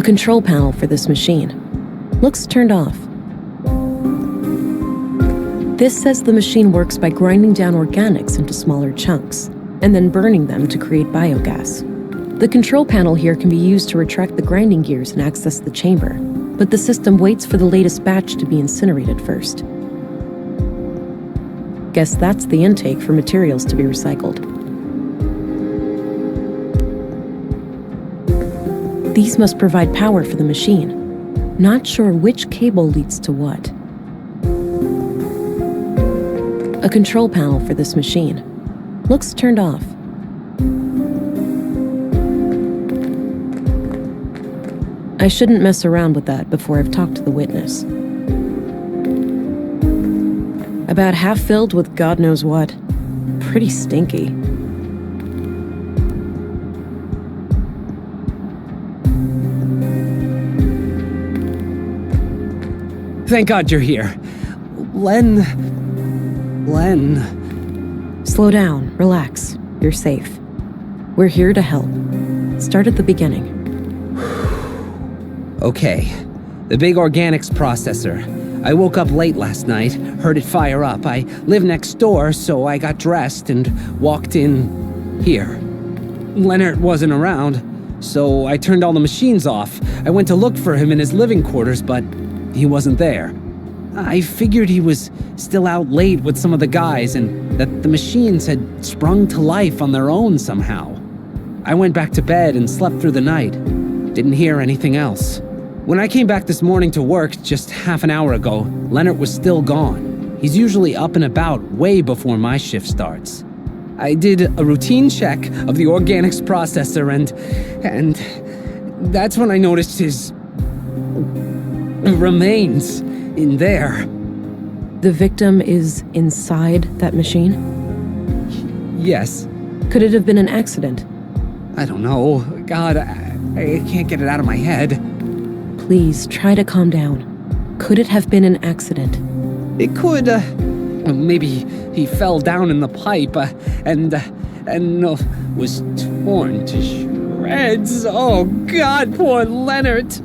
A control panel for this machine looks turned off. This says the machine works by grinding down organics into smaller chunks and then burning them to create biogas. The control panel here can be used to retract the grinding gears and access the chamber, but the system waits for the latest batch to be incinerated first. Guess that's the intake for materials to be recycled. These must provide power for the machine. Not sure which cable leads to what. A control panel for this machine looks turned off. I shouldn't mess around with that before I've talked to the witness. About half filled with God knows what. Pretty stinky. Thank God you're here. Len. Slow down, relax. You're safe. We're here to help. Start at the beginning. Okay. The big organics processor. I woke up late last night, heard it fire up. I live next door, so I got dressed and walked in here. Leonard wasn't around, so I turned all the machines off. I went to look for him in his living quarters, but he wasn't there. I figured he was still out late with some of the guys and that the machines had sprung to life on their own somehow. I went back to bed and slept through the night. Didn't hear anything else. When I came back this morning to work just half an hour ago, Leonard was still gone. He's usually up and about way before my shift starts. I did a routine check of the organics processor and that's when I noticed his remains in there. The victim is inside that machine? Yes. Could it have been an accident? I don't know. God, I can't get it out of my head. Please, try to calm down. Could it have been an accident? It could, maybe he fell down in the pipe, and was torn to shreds. Oh, God, poor Leonard.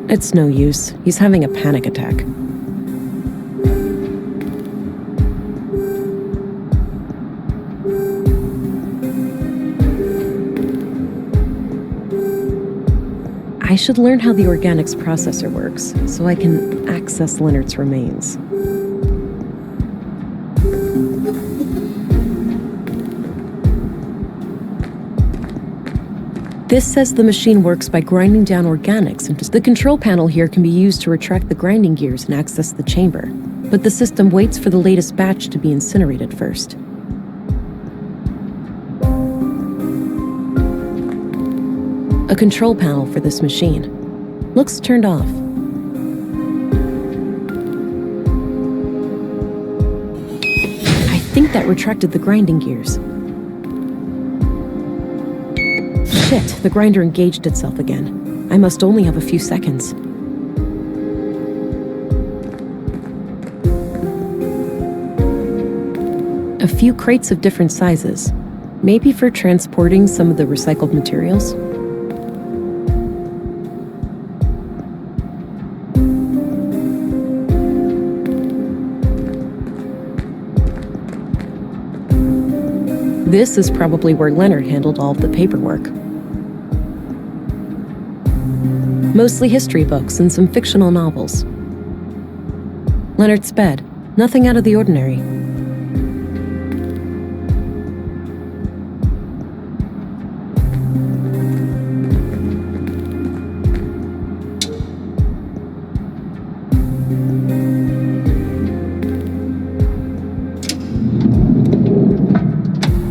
It's no use. He's having a panic attack. I should learn how the organics processor works, so I can access Leonard's remains. This says the machine works by grinding down organics into... The control panel here can be used to retract the grinding gears and access the chamber, but the system waits for the latest batch to be incinerated first. A control panel for this machine looks turned off. I think that retracted the grinding gears. Shit, the grinder engaged itself again. I must only have a few seconds. A few crates of different sizes, maybe for transporting some of the recycled materials. This is probably where Leonard handled all of the paperwork. Mostly history books and some fictional novels. Leonard's bed, nothing out of the ordinary.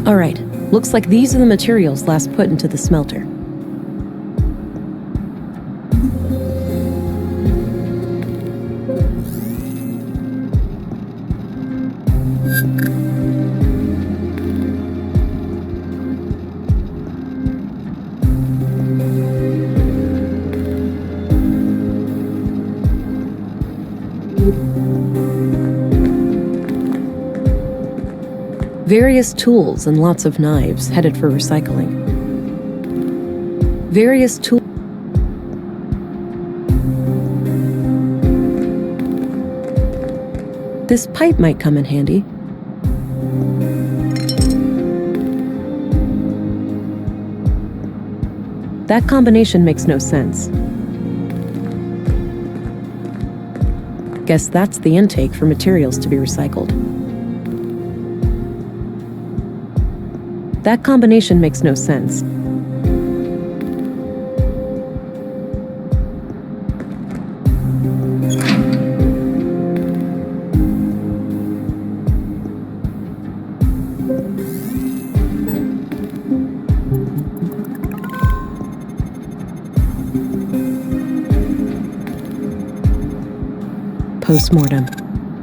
All right, looks like these are the materials last put into the smelter. Various tools and lots of knives headed for recycling. Various tools. This pipe might come in handy. That combination makes no sense. Guess that's the intake for materials to be recycled. That combination makes no sense. Post-mortem.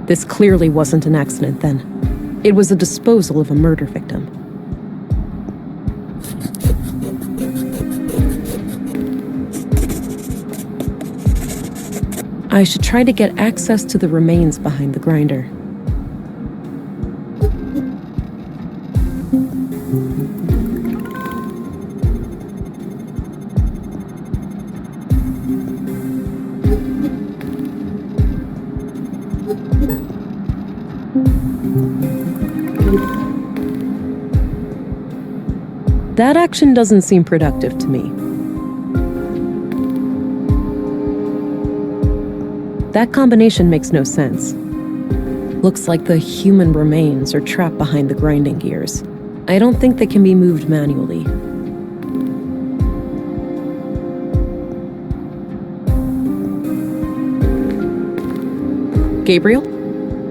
This clearly wasn't an accident then. It was a disposal of a murder victim. I should try to get access to the remains behind the grinder. That action doesn't seem productive to me. That combination makes no sense. Looks like the human remains are trapped behind the grinding gears. I don't think they can be moved manually. Gabriel?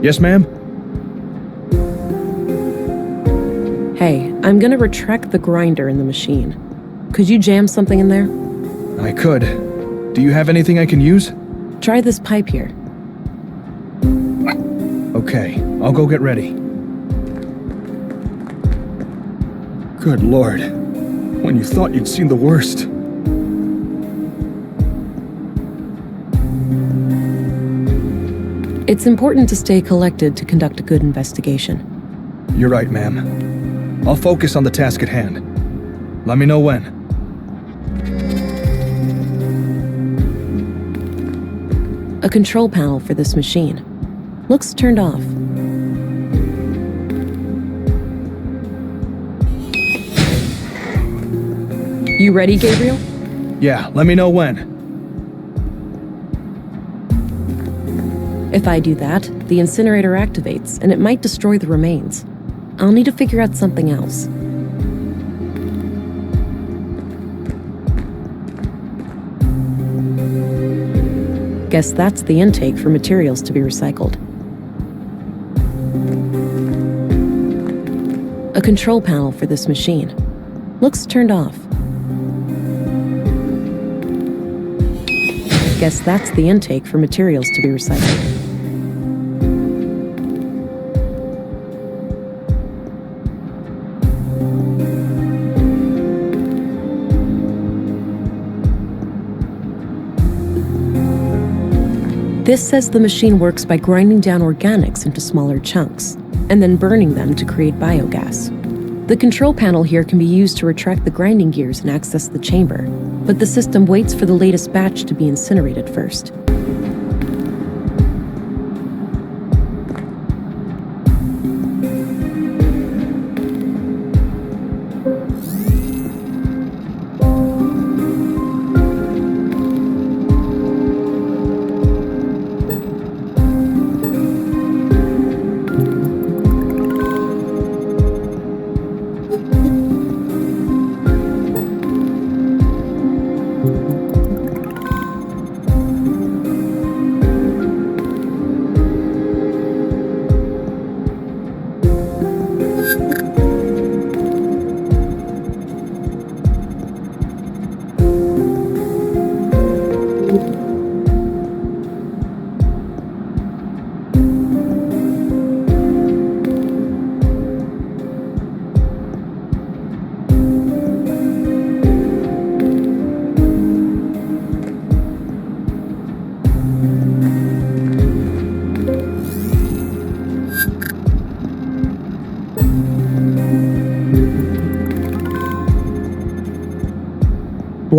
Yes, ma'am? Hey, I'm gonna retract the grinder in the machine. Could you jam something in there? I could. Do you have anything I can use? Try this pipe here. Okay, I'll go get ready. Good Lord. When you thought you'd seen the worst. It's important to stay collected to conduct a good investigation. You're right, ma'am. I'll focus on the task at hand. Let me know when. A control panel for this machine. Looks turned off. You ready, Gabriel? Yeah, let me know when. If I do that, the incinerator activates, and it might destroy the remains. I'll need to figure out something else. Guess that's the intake for materials to be recycled. A control panel for this machine. Looks turned off. Guess that's the intake for materials to be recycled. This says the machine works by grinding down organics into smaller chunks, and then burning them to create biogas. The control panel here can be used to retract the grinding gears and access the chamber, but the system waits for the latest batch to be incinerated first.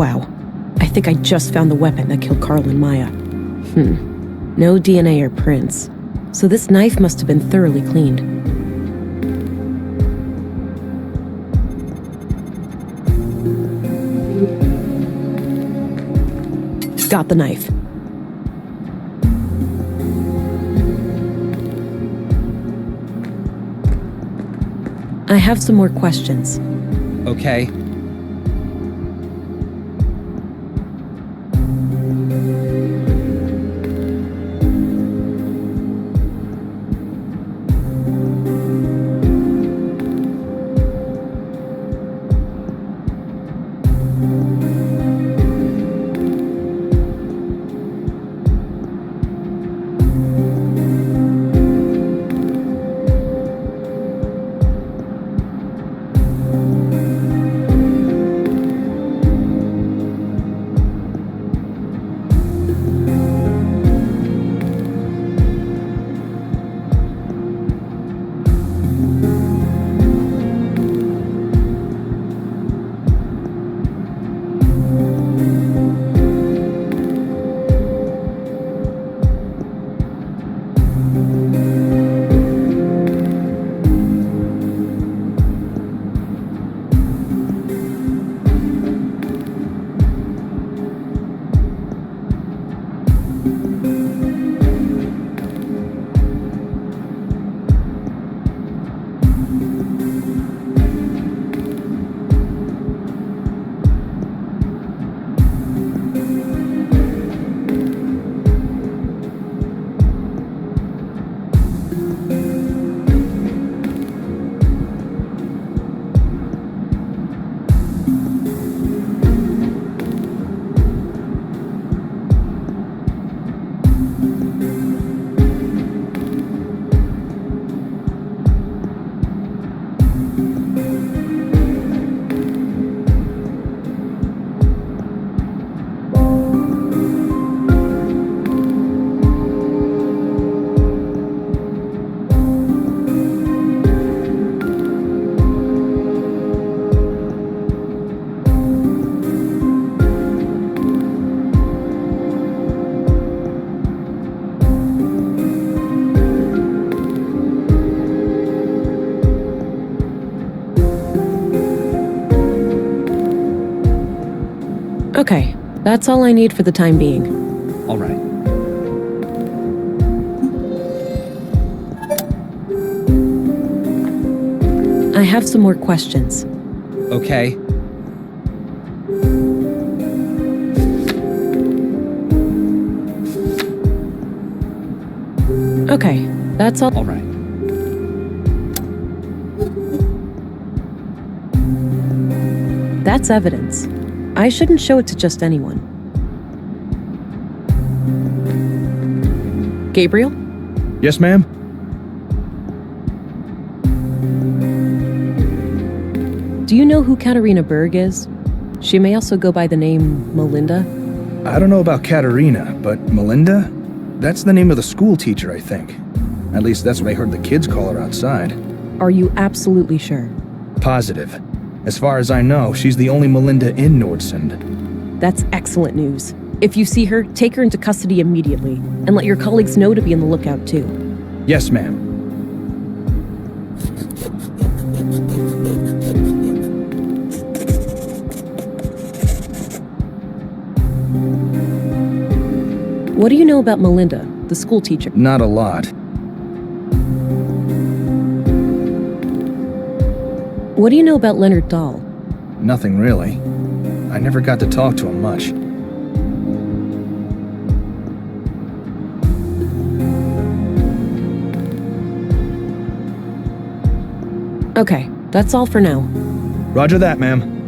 Wow. I think I just found the weapon that killed Carl and Maya. No DNA or prints. So this knife must have been thoroughly cleaned. Got the knife. I have some more questions. Okay. Okay, that's all I need for the time being. All right. I have some more questions. Okay. Okay, that's all. All right. That's evidence. I shouldn't show it to just anyone. Gabriel? Yes, ma'am? Do you know who Katarina Berg is? She may also go by the name Melinda. I don't know about Katerina, but Melinda? That's the name of the school teacher, I think. At least that's what I heard the kids call her outside. Are you absolutely sure? Positive. As far as I know, she's the only Melinda in Nordsund. That's excellent news. If you see her, take her into custody immediately, and let your colleagues know to be on the lookout too. Yes, ma'am. What do you know about Melinda, the school teacher? Not a lot. What do you know about Leonard Dahl? Nothing really. I never got to talk to him much. Okay, that's all for now. Roger that, ma'am.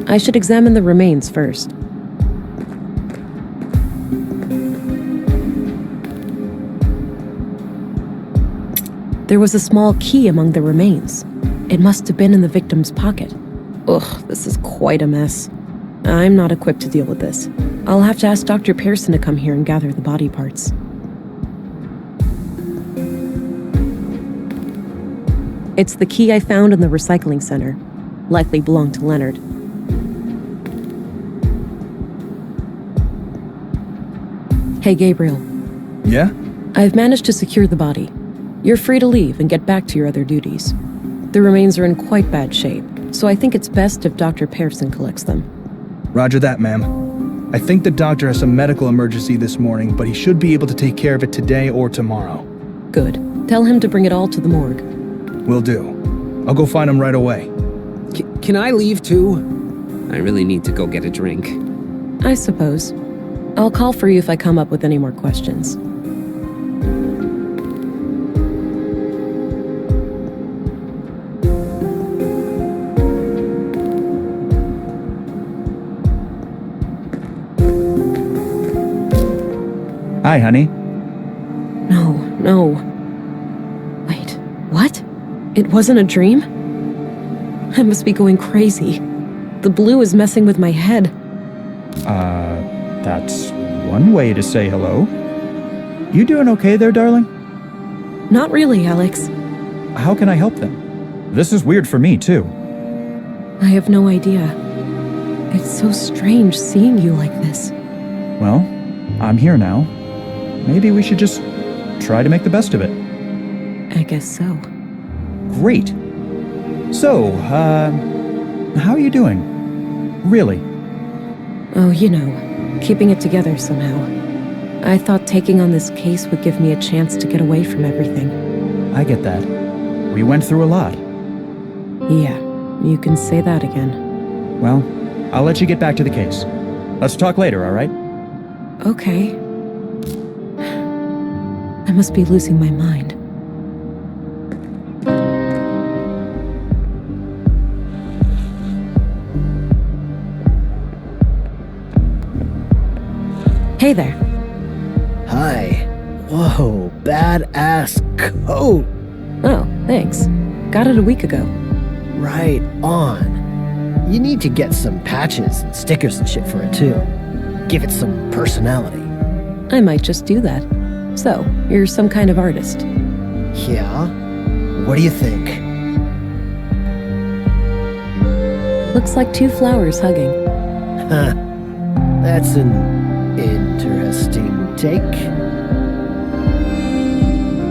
I should examine the remains first. There was a small key among the remains. It must have been in the victim's pocket. Ugh, this is quite a mess. I'm not equipped to deal with this. I'll have to ask Dr. Pearson to come here and gather the body parts. It's the key I found in the recycling center. Likely belonged to Leonard. Hey, Gabriel. Yeah? I've managed to secure the body. You're free to leave and get back to your other duties. The remains are in quite bad shape, so I think it's best if Dr. Pearson collects them. Roger that, ma'am. I think the doctor has some medical emergency this morning, but he should be able to take care of it today or tomorrow. Good. Tell him to bring it all to the morgue. Will do. I'll go find him right away. Can I leave too? I really need to go get a drink. I suppose. I'll call for you if I come up with any more questions. Hi, honey. No. Wait, what? It wasn't a dream? I must be going crazy. The blue is messing with my head. That's one way to say hello. You doing okay there, darling? Not really, Alex. How can I help them? This is weird for me, too. I have no idea. It's so strange seeing you like this. Well, I'm here now. Maybe we should just try to make the best of it. I guess so. Great. So, how are you doing? Really? Oh, keeping it together somehow. I thought taking on this case would give me a chance to get away from everything. I get that. We went through a lot. Yeah, you can say that again. Well, I'll let you get back to the case. Let's talk later, all right? Okay. I must be losing my mind. Hey there. Hi. Whoa, badass coat. Oh, thanks. Got it a week ago. Right on. You need to get some patches and stickers and shit for it too. Give it some personality. I might just do that. So, you're some kind of artist. Yeah? What do you think? Looks like two flowers hugging. Huh. That's an interesting take.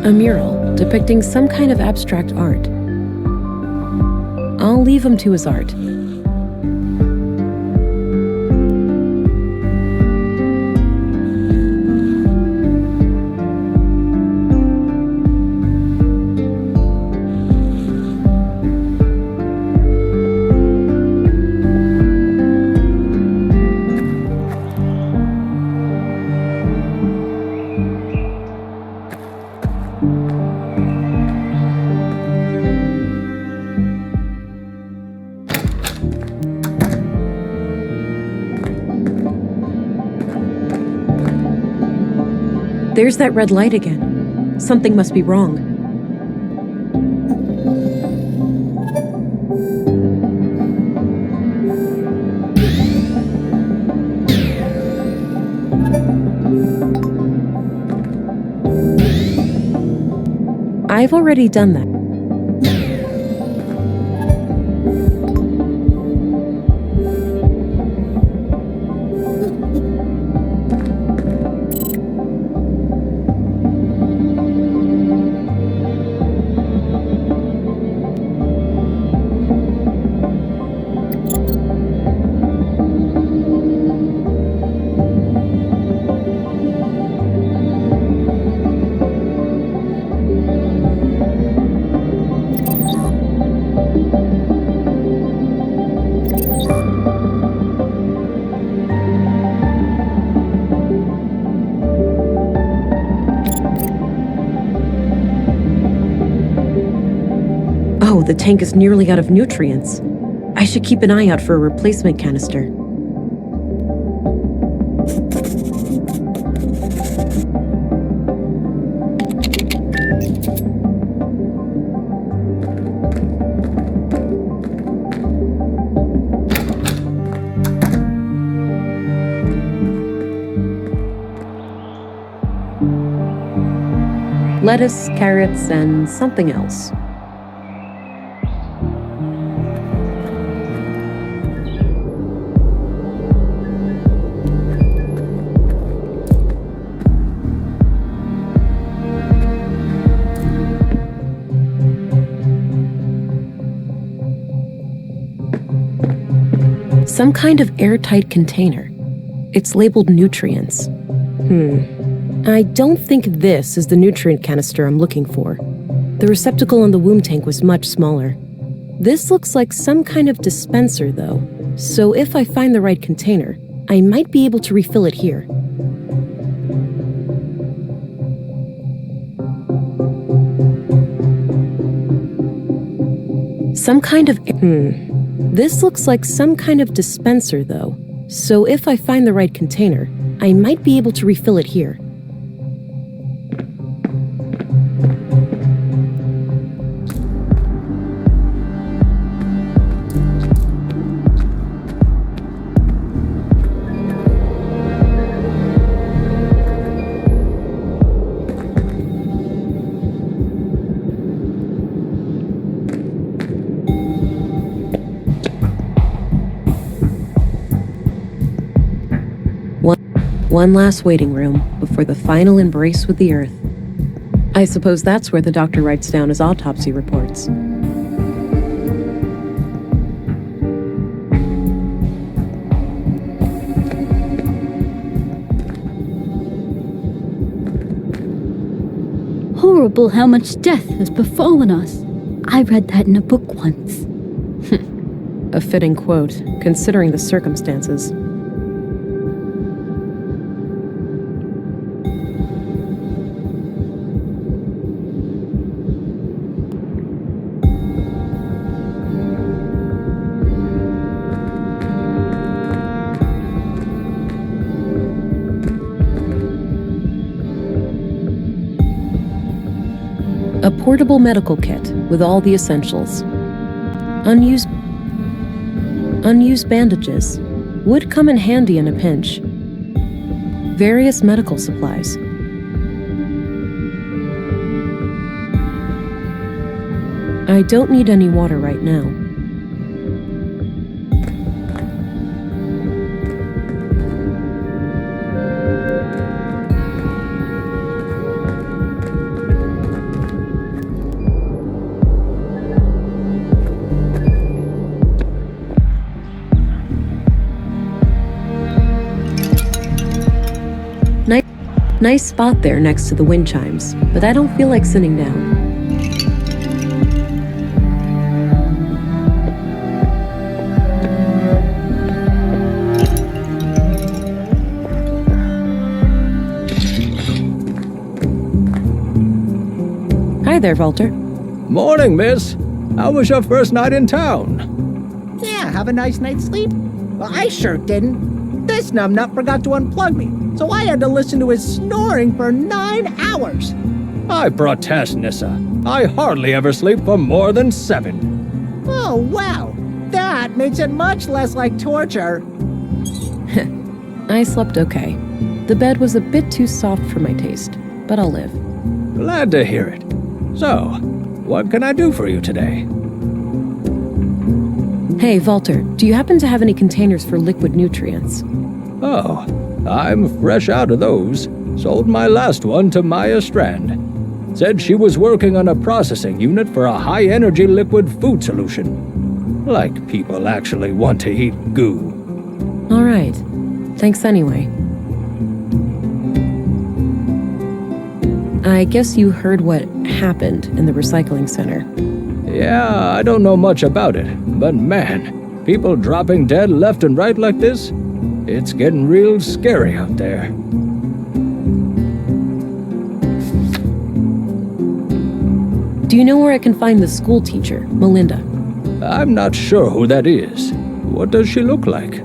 A mural depicting some kind of abstract art. I'll leave him to his art. There's that red light again. Something must be wrong. I've already done that. Oh, the tank is nearly out of nutrients. I should keep an eye out for a replacement canister. lettuce, carrots, and something else. Some kind of airtight container. It's labeled nutrients. I don't think this is the nutrient canister I'm looking for. The receptacle on the womb tank was much smaller. This looks like some kind of dispenser, though. So if I find the right container, I might be able to refill it here. Some kind of... This looks like some kind of dispenser, though. So if I find the right container, I might be able to refill it here. One last waiting room before the final embrace with the earth. I suppose that's where the doctor writes down his autopsy reports. Horrible how much death has befallen us. I read that in a book once. A fitting quote, considering the circumstances. A portable medical kit with all the essentials. Unused bandages would come in handy in a pinch. Various medical supplies. I don't need any water right now. Nice spot there next to the wind chimes, but I don't feel like sitting down. Hi there, Walter. Morning, miss. How was your first night in town? Yeah, have a nice night's sleep? Well, I sure didn't. This numbnut forgot to unplug me, so I had to listen to his snoring for 9 hours. I protest, Nissa. I hardly ever sleep for more than 7. Oh, wow. That makes it much less like torture. I slept okay. The bed was a bit too soft for my taste, but I'll live. Glad to hear it. So, what can I do for you today? Hey, Walter, do you happen to have any containers for liquid nutrients? Oh, I'm fresh out of those. Sold my last one to Maya Strand. Said she was working on a processing unit for a high-energy liquid food solution. Like people actually want to eat goo. All right. Thanks anyway. I guess you heard what happened in the recycling center. Yeah, I don't know much about it, but man, people dropping dead left and right like this, it's getting real scary out there. Do you know where I can find the school teacher, Melinda? I'm not sure who that is. What does she look like?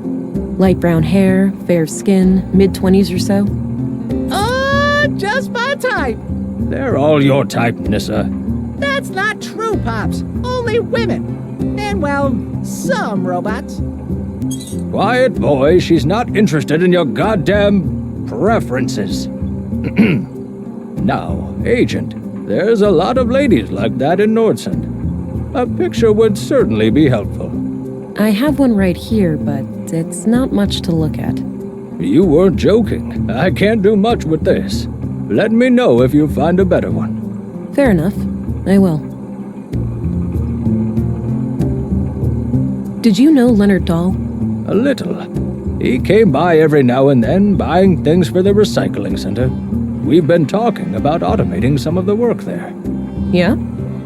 Light brown hair, fair skin, mid-20s or so? Just my type. They're all your type, Nissa. That's not true, Pops. Only women. And, well, some robots. Quiet, boy. She's not interested in your goddamn preferences. Now, Agent, There's a lot of ladies like that in Nordson. A picture would certainly be helpful. I have one right here, but it's not much to look at. You weren't joking. I can't do much with this. Let me know if you find a better one. Fair enough. I will. Did you know Leonard Dahl? A little. He came by every now and then, buying things for the recycling center. We've been talking about automating some of the work there. Yeah?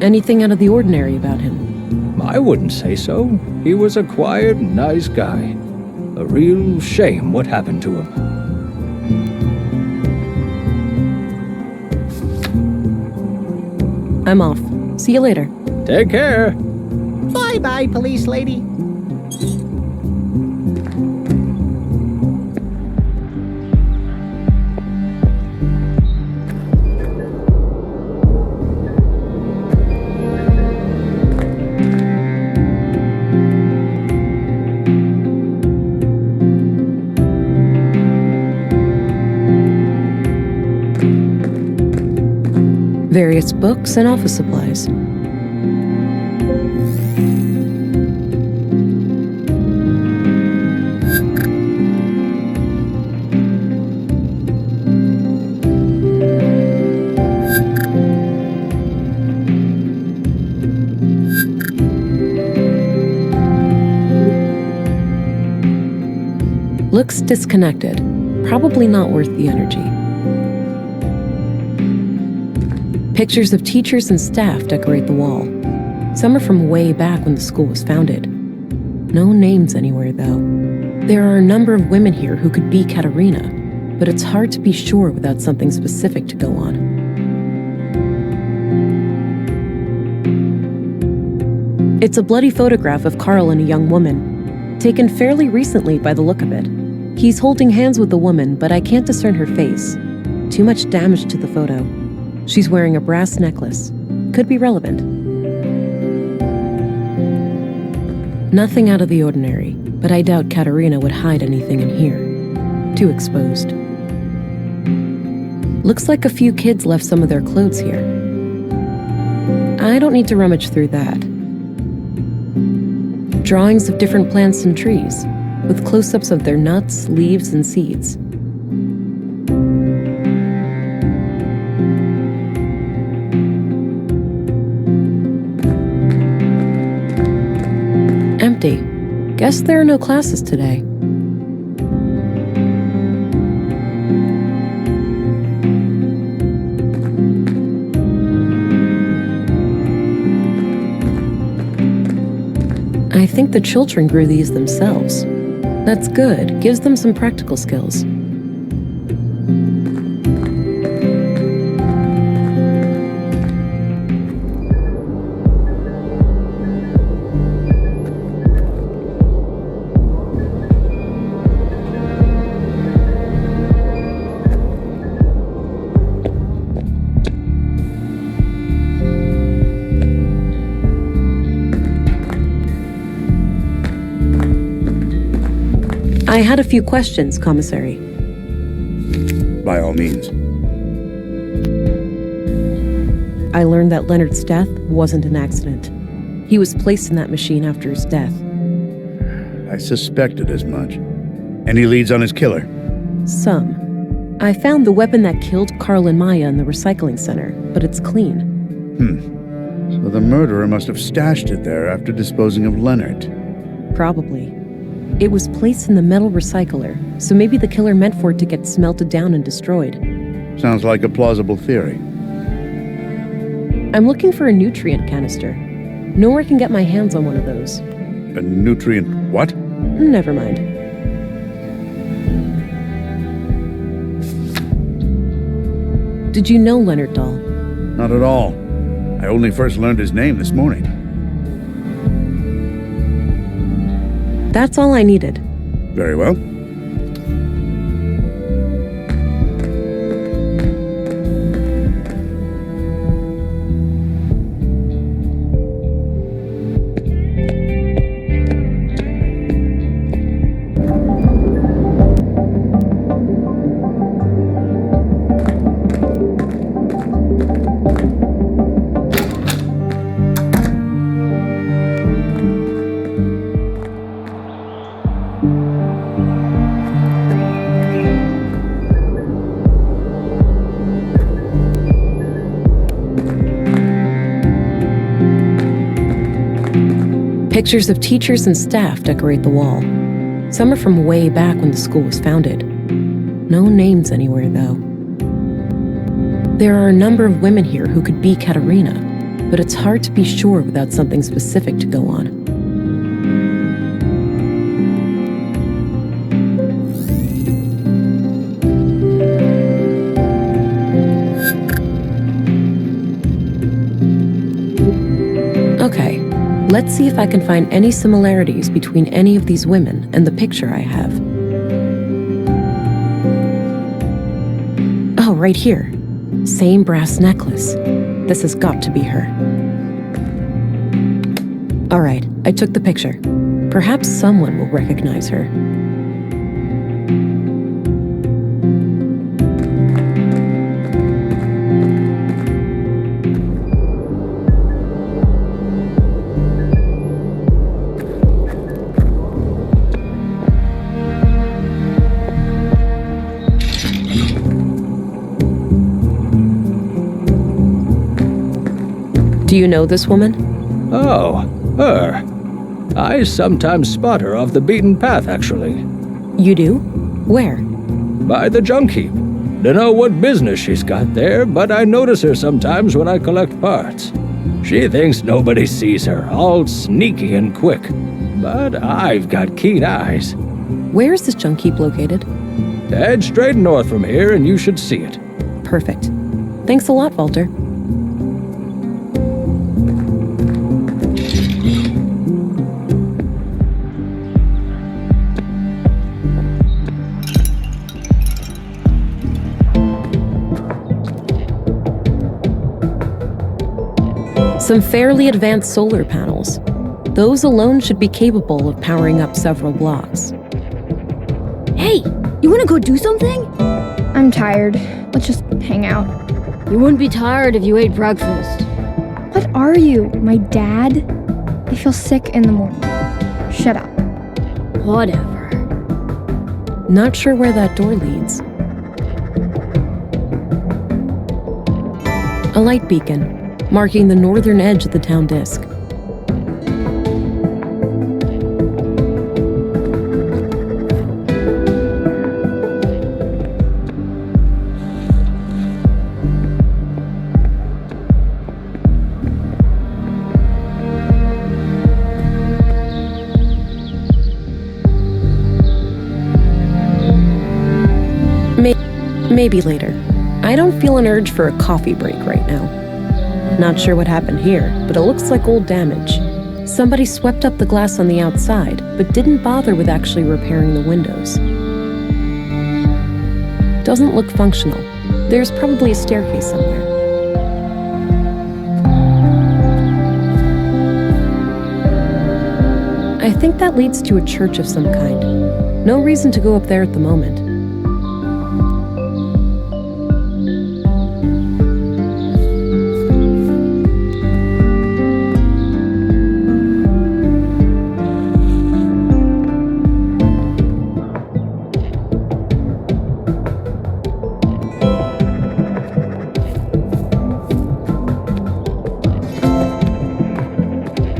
Anything out of the ordinary about him? I wouldn't say so. He was a quiet, nice guy. A real shame what happened to him. I'm off. See you later. Take care. Bye-bye, police lady. Various books and office supplies. Looks disconnected. Probably not worth the energy. Pictures of teachers and staff decorate the wall. Some are from way back when the school was founded. No names anywhere, though. There are a number of women here who could be Katerina, but it's hard to be sure without something specific to go on. It's a bloody photograph of Carl and a young woman, taken fairly recently by the look of it. He's holding hands with the woman, but I can't discern her face. Too much damage to the photo. She's wearing a brass necklace. Could be relevant. Nothing out of the ordinary, but I doubt Katerina would hide anything in here. Too exposed. Looks like a few kids left some of their clothes here. I don't need to rummage through that. Drawings of different plants and trees, with close-ups of their nuts, leaves, and seeds. Empty. Guess there are no classes today. I think the children grew these themselves. That's good. Gives them some practical skills. I had a few questions, Commissary. By all means. I learned that Leonard's death wasn't an accident. He was placed in that machine after his death. I suspected as much. Any leads on his killer? Some. I found the weapon that killed Carl and Maya in the recycling center, but it's clean. So the murderer must have stashed it there after disposing of Leonard. Probably. It was placed in the metal recycler, so maybe the killer meant for it to get smelted down and destroyed. Sounds like a plausible theory. I'm looking for a nutrient canister. Know where I can get my hands on one of those. A nutrient what? Never mind. Did you know Leonard Dahl? Not at all. I only first learned his name this morning. That's all I needed. Very well. Pictures of teachers and staff decorate the wall. Some are from way back when the school was founded. No names anywhere, though. There are a number of women here who could be Katerina, but it's hard to be sure without something specific to go on. Okay, let's see if I can find any similarities between any of these women and the picture I have. Oh, right here. Same brass necklace. This has got to be her. All right, I took the picture. Perhaps someone will recognize her. Do you know this woman? Oh, her. I sometimes spot her off the beaten path, actually. You do? Where? By the junk heap. Dunno what business she's got there, but I notice her sometimes when I collect parts. She thinks nobody sees her, all sneaky and quick. But I've got keen eyes. Where is this junk heap located? Head straight north from here and you should see it. Perfect. Thanks a lot, Walter. Some fairly advanced solar panels. Those alone should be capable of powering up several blocks. Hey, you wanna go do something? I'm tired. Let's just hang out. You wouldn't be tired if you ate breakfast. What are you, my dad? I feel sick in the morning. Shut up. Whatever. Not sure where that door leads. A light beacon, marking the northern edge of the town disk. Maybe later. I don't feel an urge for a coffee break right now. Not sure what happened here, but it looks like old damage. Somebody swept up the glass on the outside, but didn't bother with actually repairing the windows. Doesn't look functional. There's probably a staircase somewhere. I think that leads to a church of some kind. No reason to go up there at the moment.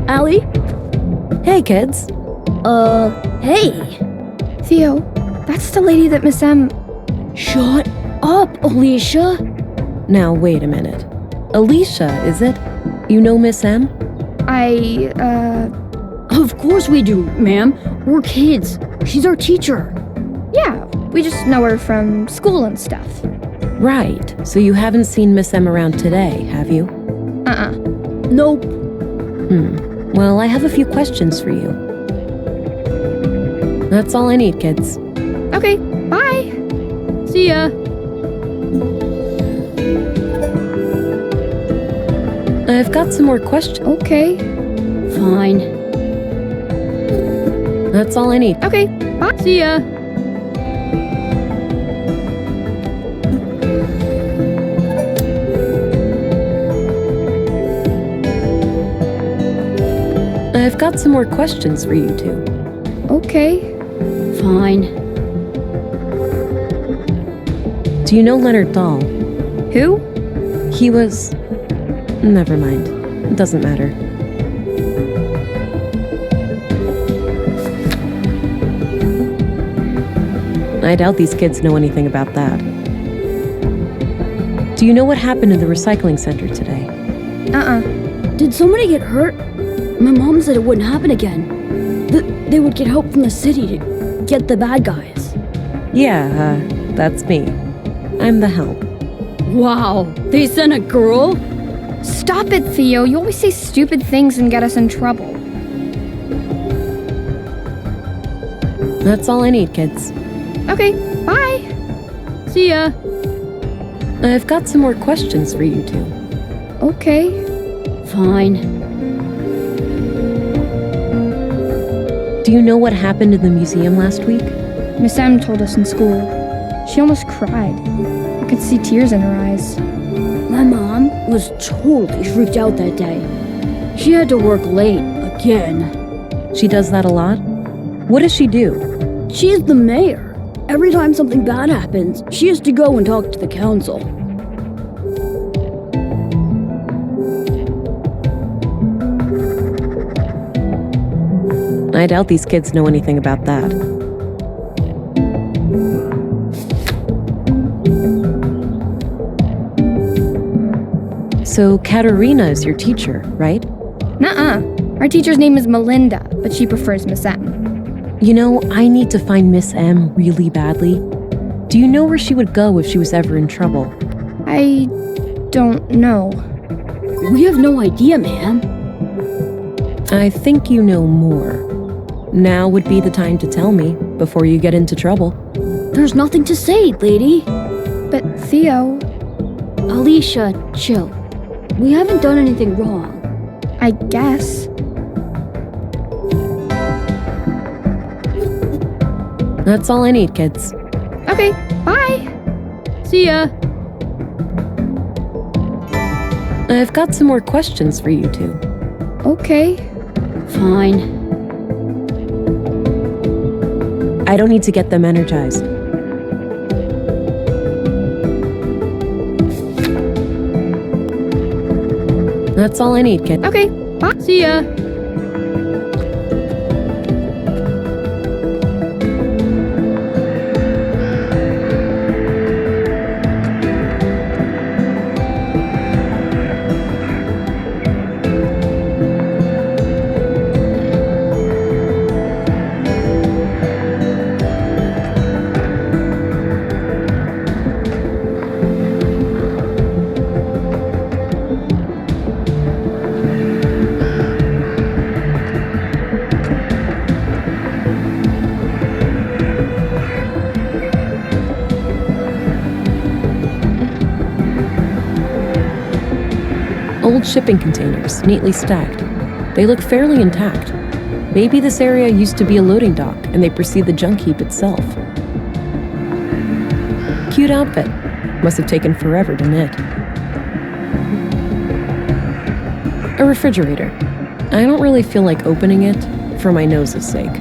Allie? Hey, kids. Hey. Theo, that's the lady that Miss M... Shut up, Alicia. Now, wait a minute. Alicia, is it? You know Miss M? Of course we do, ma'am. We're kids. She's our teacher. Yeah, we just know her from school and stuff. Right. So you haven't seen Miss M around today, have you? Nope. Well, I have a few questions for you. That's all I need, kids. Okay, bye. See ya. I've got some more questions. Okay. Fine. That's all I need. Okay, bye. See ya. I've got some more questions for you two. Okay. Fine. Do you know Leonard Dahl? Who? He was... Never mind. It doesn't matter. I doubt these kids know anything about that. Do you know what happened in the recycling center today? Did somebody get hurt? My mom said it wouldn't happen again. They would get help from the city to get the bad guys. Yeah, that's me. I'm the help. Wow, they sent a girl? Stop it, Theo. You always say stupid things and get us in trouble. That's all I need, kids. Okay, bye. See ya. I've got some more questions for you two. Okay. Fine. Do you know what happened in the museum last week? Miss M told us in school. She almost cried. I could see tears in her eyes. My mom was totally freaked out that day. She had to work late again. She does that a lot? What does she do? She is the mayor. Every time something bad happens, she has to go and talk to the council. I doubt these kids know anything about that. So Katerina is your teacher, right? Nuh-uh. Our teacher's name is Melinda, but she prefers Miss M. You know, I need to find Miss M really badly. Do you know where she would go if she was ever in trouble? I don't know. We have no idea, ma'am. I think you know more. Now would be the time to tell me, before you get into trouble. There's nothing to say, lady. But Theo, Alicia, chill. We haven't done anything wrong. I guess. That's all I need, kids. Okay, bye. See ya. I've got some more questions for you two. Okay. Fine. I don't need to get them energized. That's all I need, kid. Okay, bye. See ya. Old shipping containers, neatly stacked. They look fairly intact. Maybe this area used to be a loading dock, and they precede the junk heap itself. Cute outfit. Must have taken forever to knit. A refrigerator. I don't really feel like opening it, for my nose's sake.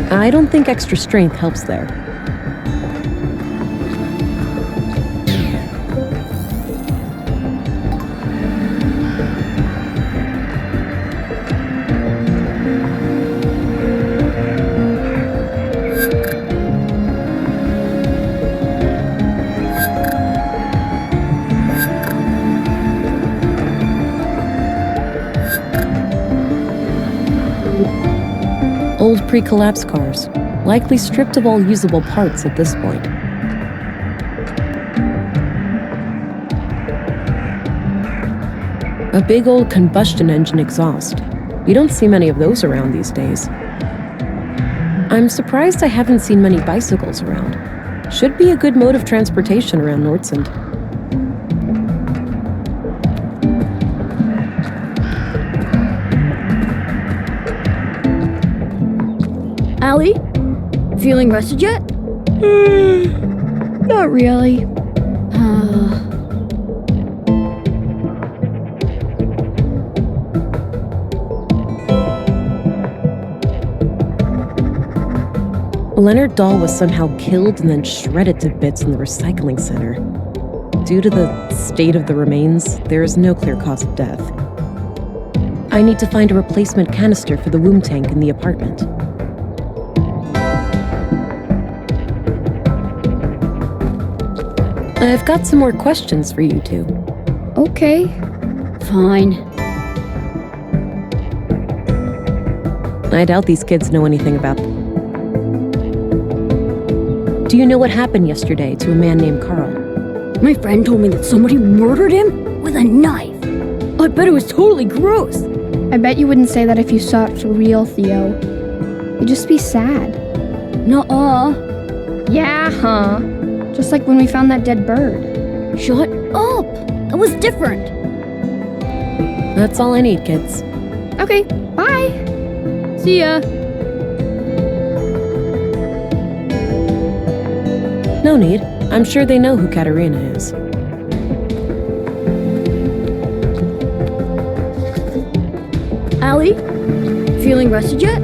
I don't think extra strength helps there. Old pre-collapse cars, likely stripped of all usable parts at this point. A big old combustion engine exhaust. You don't see many of those around these days. I'm surprised I haven't seen many bicycles around. Should be a good mode of transportation around Nordsund. Allie? Feeling rested yet? Not really. Leonard Dahl was somehow killed and then shredded to bits in the recycling center. Due to the state of the remains, there is no clear cause of death. I need to find a replacement canister for the womb tank in the apartment. I've got some more questions for you two. Okay. Fine. I doubt these kids know anything about them. Do you know what happened yesterday to a man named Carl? My friend told me that somebody murdered him with a knife. I bet it was totally gross. I bet you wouldn't say that if you saw it for real, Theo. You'd just be sad. Nuh-uh. Yeah, huh? Just like when we found that dead bird. Shut up. It was different. That's all I need, kids. Okay, bye. See ya. No need. I'm sure they know who Katerina is. Allie? Feeling rested yet?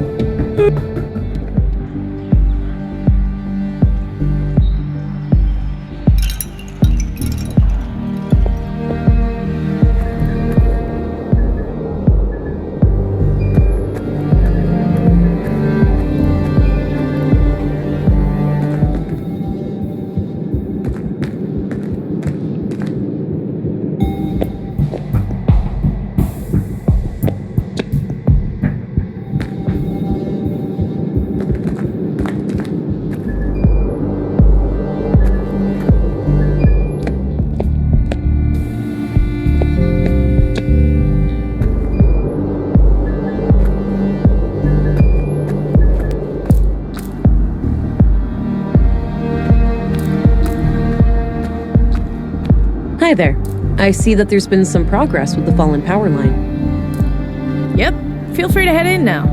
Hi there. I see that there's been some progress with the fallen power line. Yep, feel free to head in now.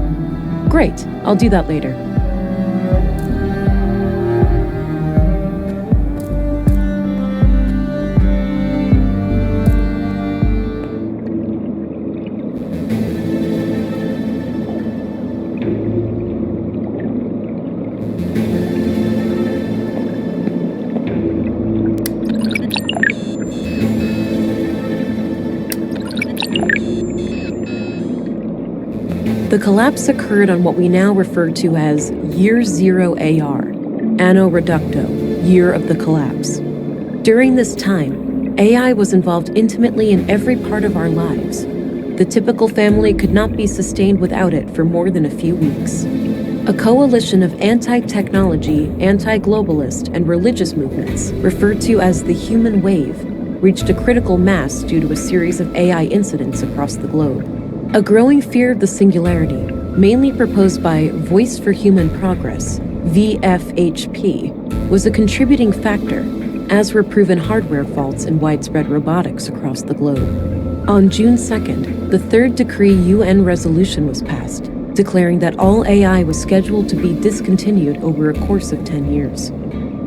Great. I'll do that later. The collapse occurred on what we now refer to as Year Zero AR, Anno Reducto, Year of the Collapse. During this time, AI was involved intimately in every part of our lives. The typical family could not be sustained without it for more than a few weeks. A coalition of anti-technology, anti-globalist, and religious movements, referred to as the Human Wave, reached a critical mass due to a series of AI incidents across the globe. A growing fear of the singularity, mainly proposed by Voice for Human Progress, VFHP, was a contributing factor, as were proven hardware faults in widespread robotics across the globe. On June 2nd, the third decree UN resolution was passed, declaring that all AI was scheduled to be discontinued over a course of 10 years.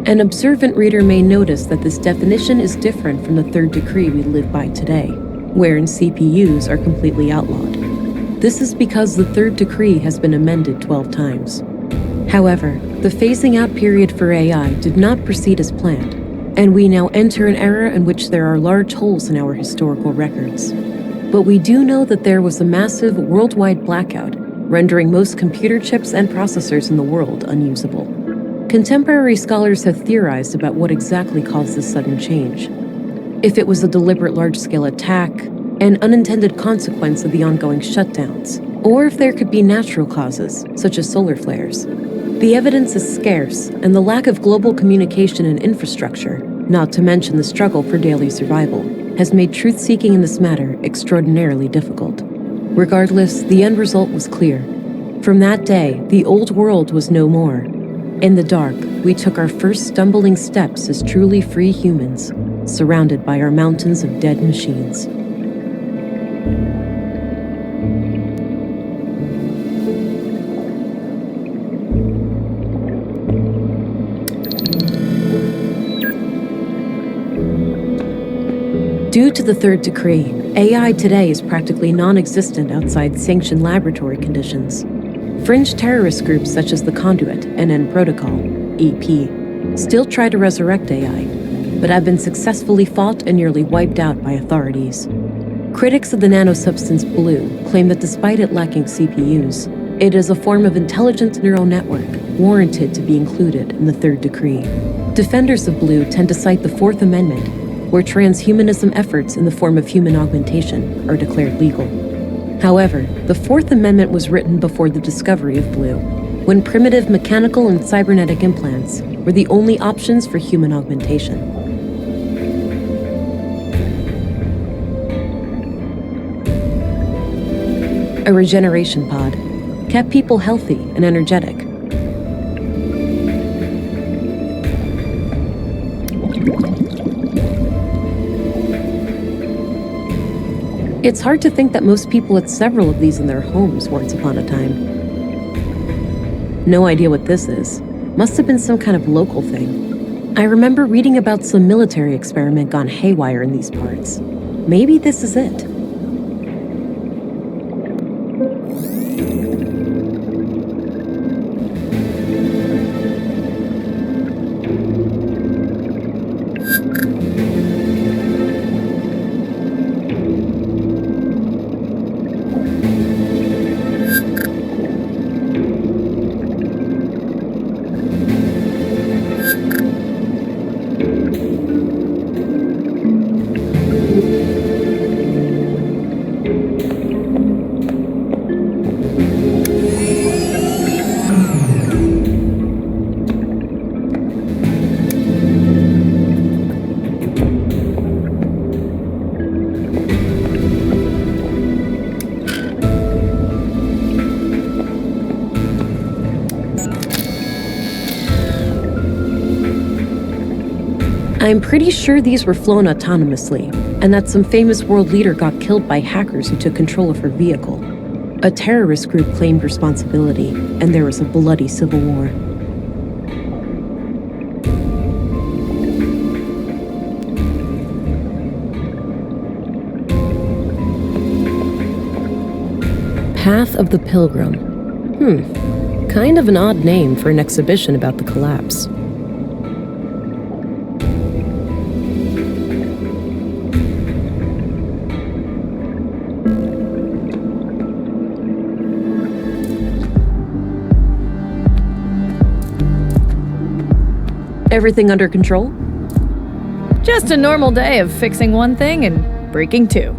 An observant reader may notice that this definition is different from the third decree we live by today, wherein CPUs are completely outlawed. This is because the third decree has been amended 12 times. However, the phasing out period for AI did not proceed as planned, and we now enter an era in which there are large holes in our historical records. But we do know that there was a massive worldwide blackout, rendering most computer chips and processors in the world unusable. Contemporary scholars have theorized about what exactly caused this sudden change. If it was a deliberate large-scale attack, an unintended consequence of the ongoing shutdowns, or if there could be natural causes, such as solar flares. The evidence is scarce, and the lack of global communication and infrastructure, not to mention the struggle for daily survival, has made truth-seeking in this matter extraordinarily difficult. Regardless, the end result was clear. From that day, the old world was no more. In the dark, we took our first stumbling steps as truly free humans, surrounded by our mountains of dead machines. Due to the third decree, AI today is practically non-existent outside sanctioned laboratory conditions. Fringe terrorist groups such as the Conduit and N Protocol, EP, still try to resurrect AI, but have been successfully fought and nearly wiped out by authorities. Critics of the nanosubstance Blue claim that despite it lacking CPUs, it is a form of intelligent neural network warranted to be included in the third decree. Defenders of Blue tend to cite the Fourth Amendment, where transhumanism efforts in the form of human augmentation are declared legal. However, the Fourth Amendment was written before the discovery of Blue, when primitive mechanical and cybernetic implants were the only options for human augmentation. A regeneration pod kept people healthy and energetic. It's hard to think that most people had several of these in their homes once upon a time. No idea what this is. Must have been some kind of local thing. I remember reading about some military experiment gone haywire in these parts. Maybe this is it. I'm pretty sure these were flown autonomously, and that some famous world leader got killed by hackers who took control of her vehicle. A terrorist group claimed responsibility, and there was a bloody civil war. Path of the Pilgrim. Kind of an odd name for an exhibition about the collapse. Everything under control? Just a normal day of fixing one thing and breaking two.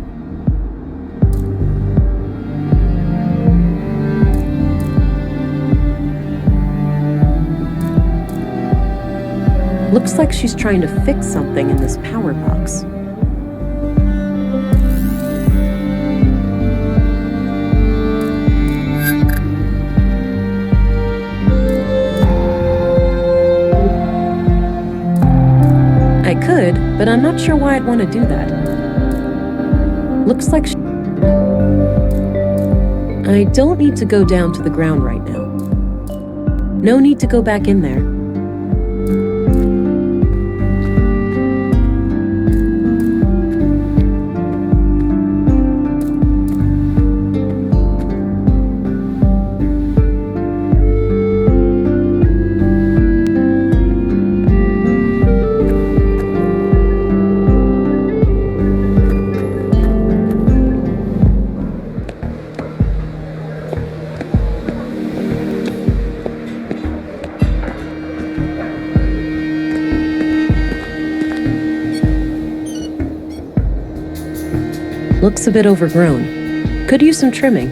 Looks like she's trying to fix something in this power box. I could, but I'm not sure why I'd want to do that. Looks like I don't need to go down to the ground right now. No need to go back in there. Looks a bit overgrown. Could use some trimming.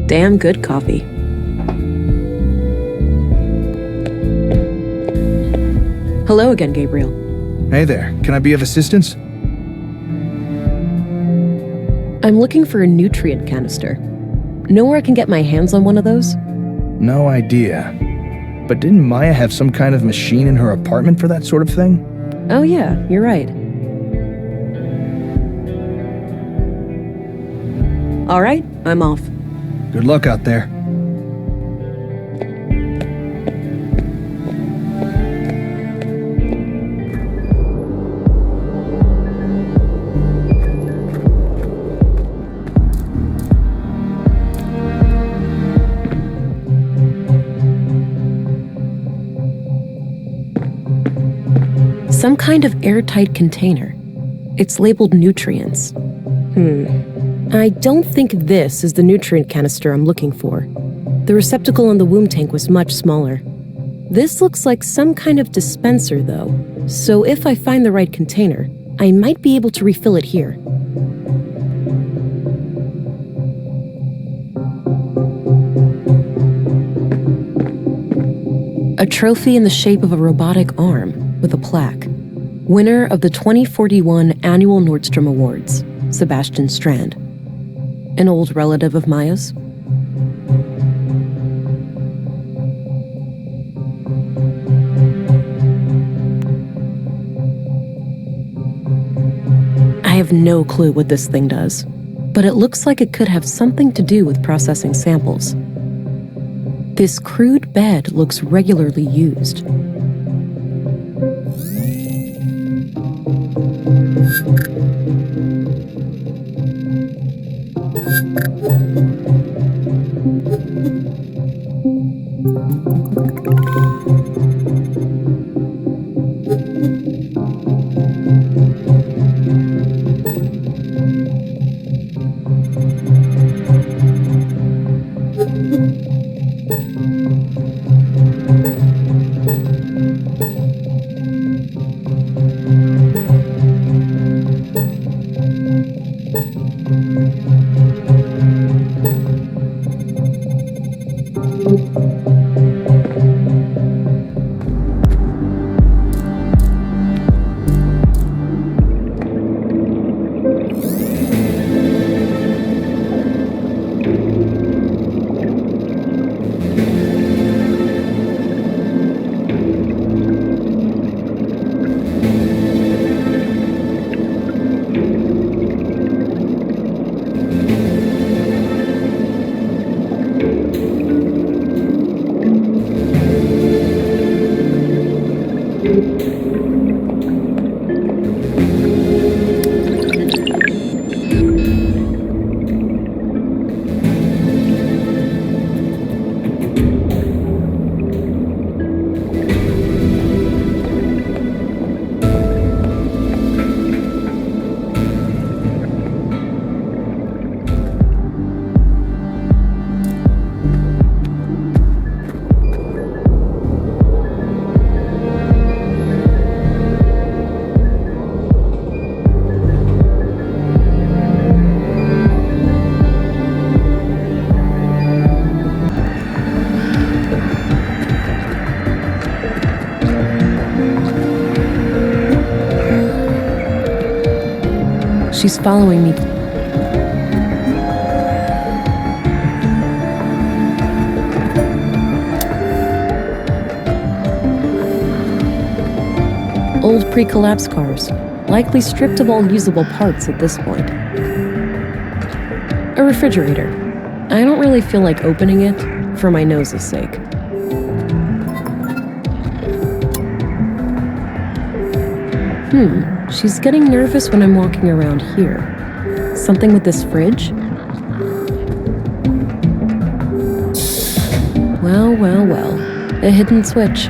Damn good coffee. Hello again, Gabriel. Hey there, can I be of assistance? I'm looking for a nutrient canister. Know where I can get my hands on one of those? No idea. But didn't Maya have some kind of machine in her apartment for that sort of thing? Oh yeah, you're right. All right, I'm off. Good luck out there. Some kind of airtight container. It's labeled nutrients. I don't think this is the nutrient canister I'm looking for. The receptacle on the womb tank was much smaller. This looks like some kind of dispenser, though. So if I find the right container, I might be able to refill it here. A trophy in the shape of a robotic arm with a plaque. Winner of the 2041 Annual Nordstrom Awards, Sebastian Strand. An old relative of Maya's. I have no clue what this thing does, but it looks like it could have something to do with processing samples. This crude bed looks regularly used. She's following me. Old pre-collapse cars, likely stripped of all usable parts at this point. A refrigerator. I don't really feel like opening it, for my nose's sake. She's getting nervous when I'm walking around here. Something with this fridge? Well, well, well. A hidden switch.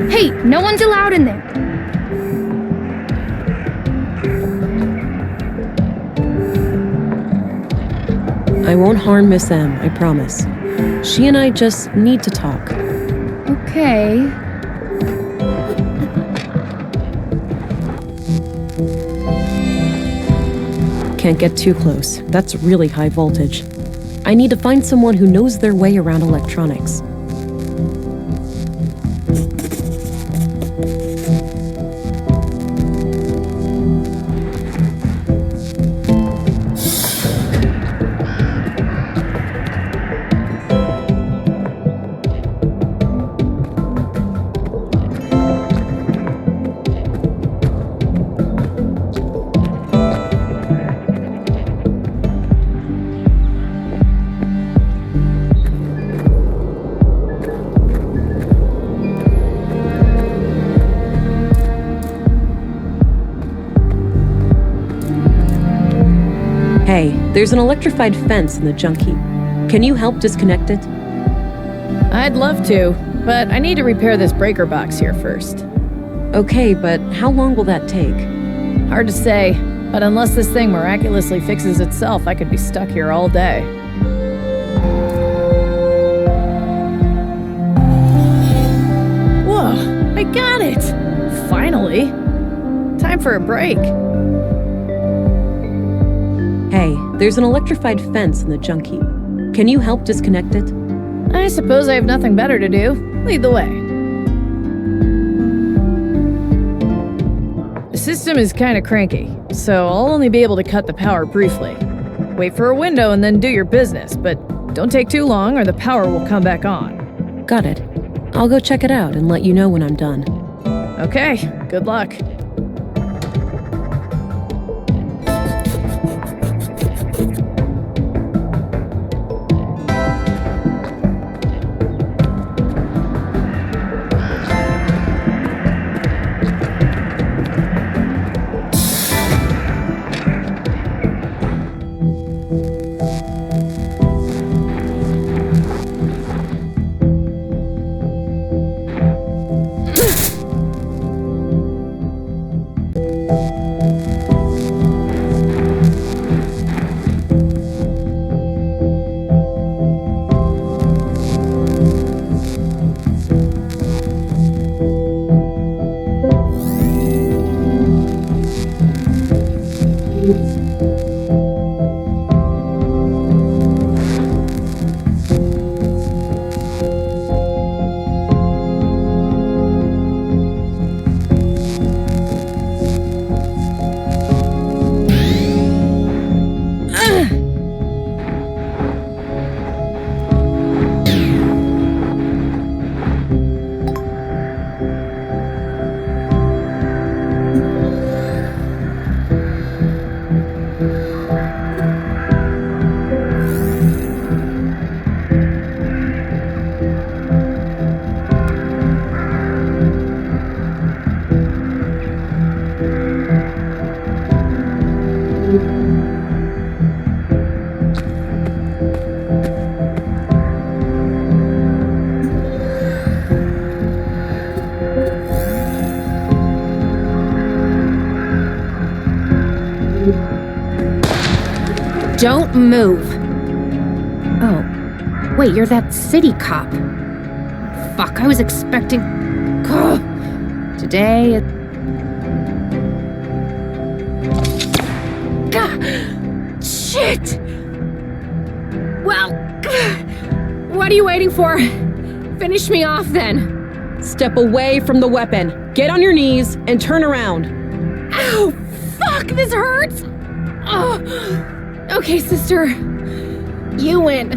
Hey, no one's allowed in there. I won't harm Miss M, I promise. She and I just need to talk. Okay. Can't get too close. That's really high voltage. I need to find someone who knows their way around electronics. Hey, there's an electrified fence in the junk heap. Can you help disconnect it? I'd love to, but I need to repair this breaker box here first. Okay, but how long will that take? Hard to say, but unless this thing miraculously fixes itself, I could be stuck here all day. Whoa, I got it! Finally! Time for a break. Hey, there's an electrified fence in the junk heap. Can you help disconnect it? I suppose I have nothing better to do. Lead the way. The system is kind of cranky, so I'll only be able to cut the power briefly. Wait for a window and then do your business, but don't take too long or the power will come back on. Got it. I'll go check it out and let you know when I'm done. Okay, good luck. Don't move. Oh, wait, you're that city cop. Fuck, I was expecting... Today... Shit! Well, what are you waiting for? Finish me off then. Step away from the weapon. Get on your knees and turn around. Ow! Fuck, this hurts! Oh. Okay, sister. You win.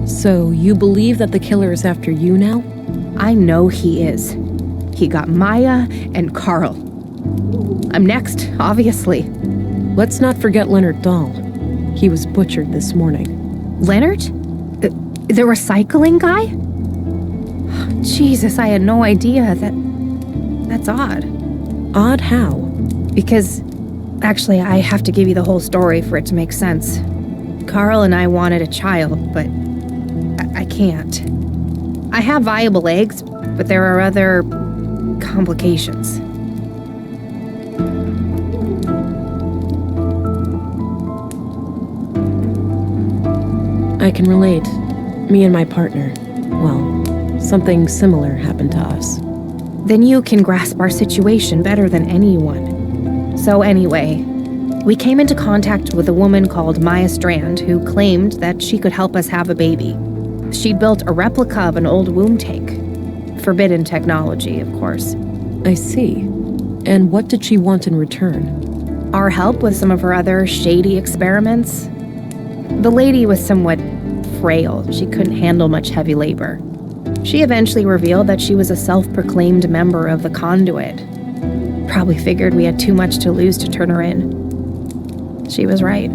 So, you believe that the killer is after you now? I know he is. He got Maya and Carl. I'm next, obviously. Let's not forget Leonard Dahl. He was butchered this morning. Leonard? The recycling guy? Jesus, I had no idea. That's odd. Odd how? Because, actually, I have to give you the whole story for it to make sense. Carl and I wanted a child, but I can't. I have viable eggs, but there are other complications. I can relate. Me and my partner. Well, something similar happened to us. Then you can grasp our situation better than anyone. So anyway, we came into contact with a woman called Maya Strand who claimed that she could help us have a baby. She'd built a replica of an old womb tank. Forbidden technology, of course. I see. And what did she want in return? Our help with some of her other shady experiments. The lady was somewhat frail. She couldn't handle much heavy labor. She eventually revealed that she was a self-proclaimed member of the Conduit. Probably figured we had too much to lose to turn her in. She was right.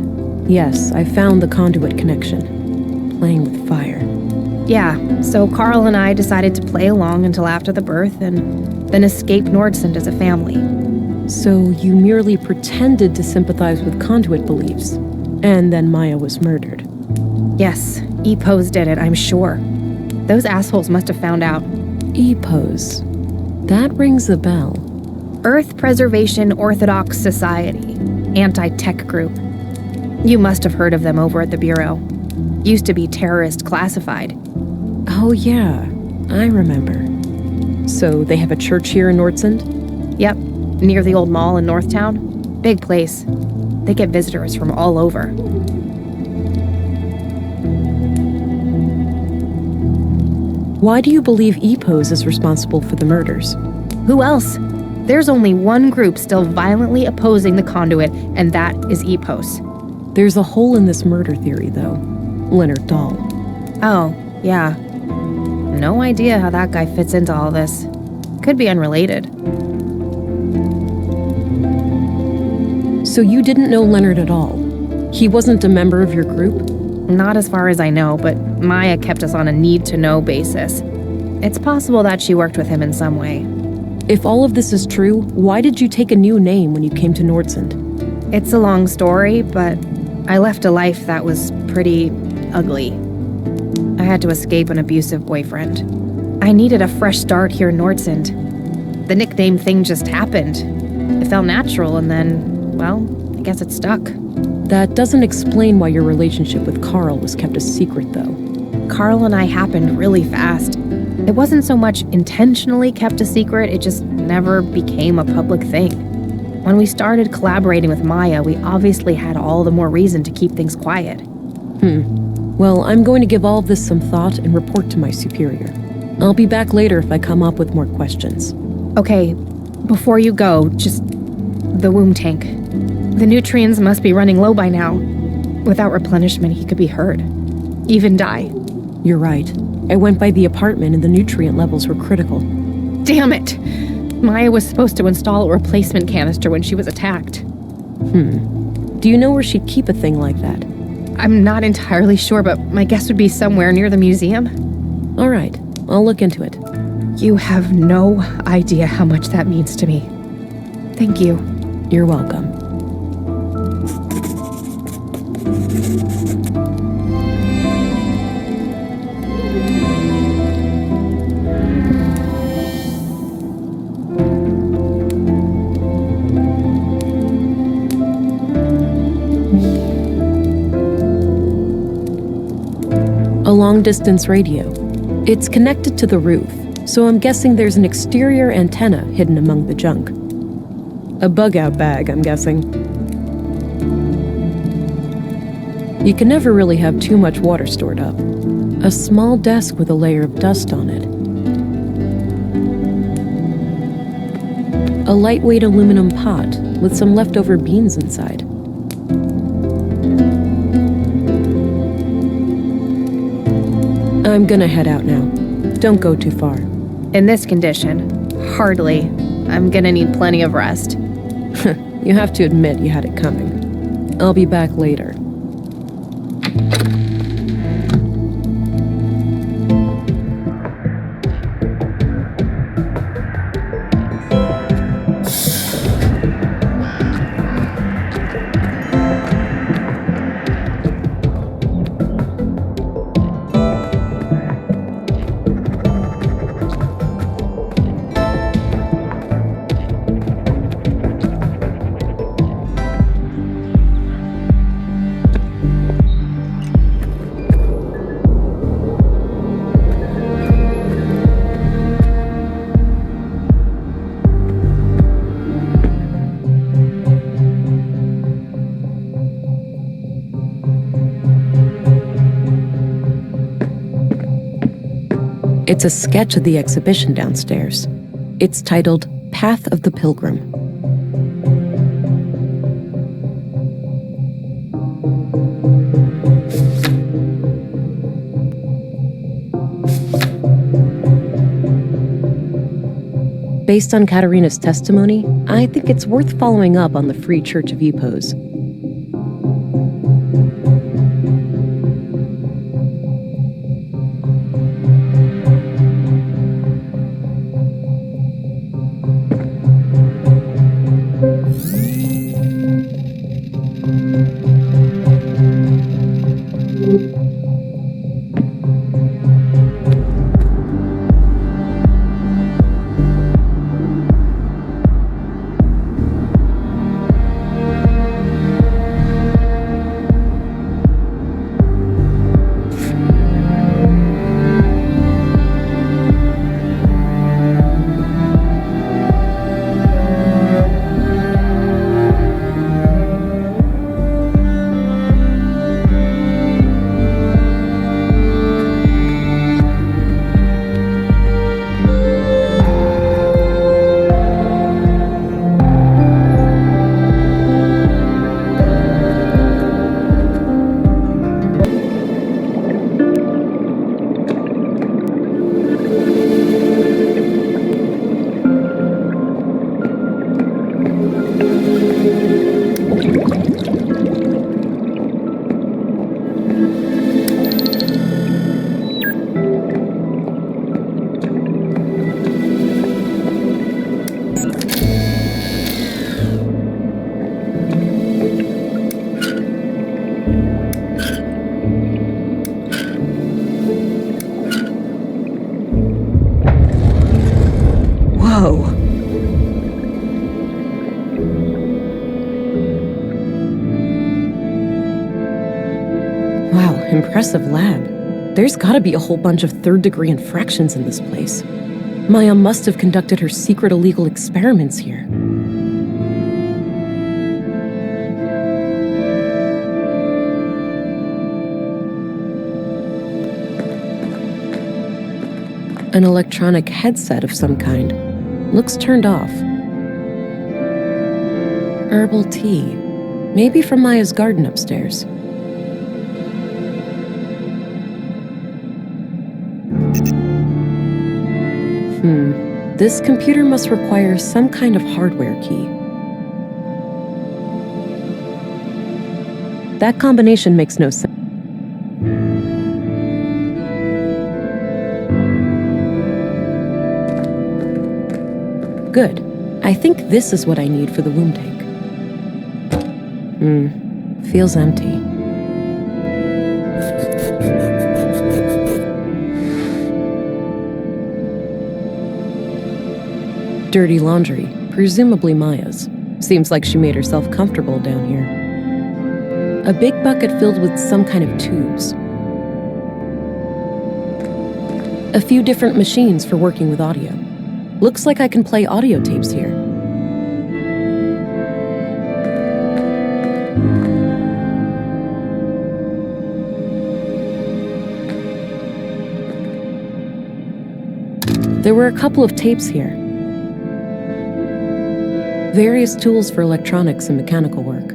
Yes, I found the Conduit connection. Playing with fire. Yeah, so Carl and I decided to play along until after the birth and then escape Nordsund as a family. So you merely pretended to sympathize with Conduit beliefs, and then Maya was murdered. Yes, EPOS did it, I'm sure. Those assholes must have found out. EPOS. That rings a bell. Earth Preservation Orthodox Society, anti-tech group. You must have heard of them over at the Bureau. Used to be terrorist classified. Oh yeah, I remember. So they have a church here in Nordsund? Yep, near the old mall in Northtown. Big place. They get visitors from all over. Why do you believe EPOS is responsible for the murders? Who else? There's only one group still violently opposing the Conduit, and that is EPOS. There's a hole in this murder theory, though. Leonard Dahl. Oh, yeah. No idea how that guy fits into all this. Could be unrelated. So you didn't know Leonard at all? He wasn't a member of your group? Not as far as I know, but Maya kept us on a need-to-know basis. It's possible that she worked with him in some way. If all of this is true, why did you take a new name when you came to Nordsund? It's a long story, but I left a life that was pretty ugly. I had to escape an abusive boyfriend. I needed a fresh start here in Nordsund. The nickname thing just happened. It felt natural, and then, well, I guess it stuck. That doesn't explain why your relationship with Carl was kept a secret, though. Carl and I happened really fast. It wasn't so much intentionally kept a secret, it just never became a public thing. When we started collaborating with Maya, we obviously had all the more reason to keep things quiet. Well, I'm going to give all of this some thought and report to my superior. I'll be back later if I come up with more questions. Okay, before you go, just the womb tank. The nutrients must be running low by now. Without replenishment, he could be hurt. Even die. You're right. I went by the apartment and the nutrient levels were critical. Damn it! Maya was supposed to install a replacement canister when she was attacked. Do you know where she'd keep a thing like that? I'm not entirely sure, but my guess would be somewhere near the museum. All right, I'll look into it. You have no idea how much that means to me. Thank you. You're welcome. A long-distance radio. It's connected to the roof, so I'm guessing there's an exterior antenna hidden among the junk. A bug-out bag, I'm guessing. You can never really have too much water stored up. A small desk with a layer of dust on it. A lightweight aluminum pot with some leftover beans inside. I'm gonna head out now. Don't go too far. In this condition, hardly. I'm gonna need plenty of rest. You have to admit you had it coming. I'll be back later. It's a sketch of the exhibition downstairs. It's titled Path of the Pilgrim. Based on Katarina's testimony, I think it's worth following up on the Free Church of EPOS. Whoa. Wow, impressive lab. There's gotta be a whole bunch of third-degree infractions in this place. Maya must have conducted her secret illegal experiments here. An electronic headset of some kind. Looks turned off. Herbal tea. Maybe from Maya's garden upstairs. This computer must require some kind of hardware key. That combination makes no sense. Good. I think this is what I need for the womb tank. Feels empty. Dirty laundry, presumably Maya's. Seems like she made herself comfortable down here. A big bucket filled with some kind of tubes. A few different machines for working with audio. Looks like I can play audio tapes here. There were a couple of tapes here. Various tools for electronics and mechanical work.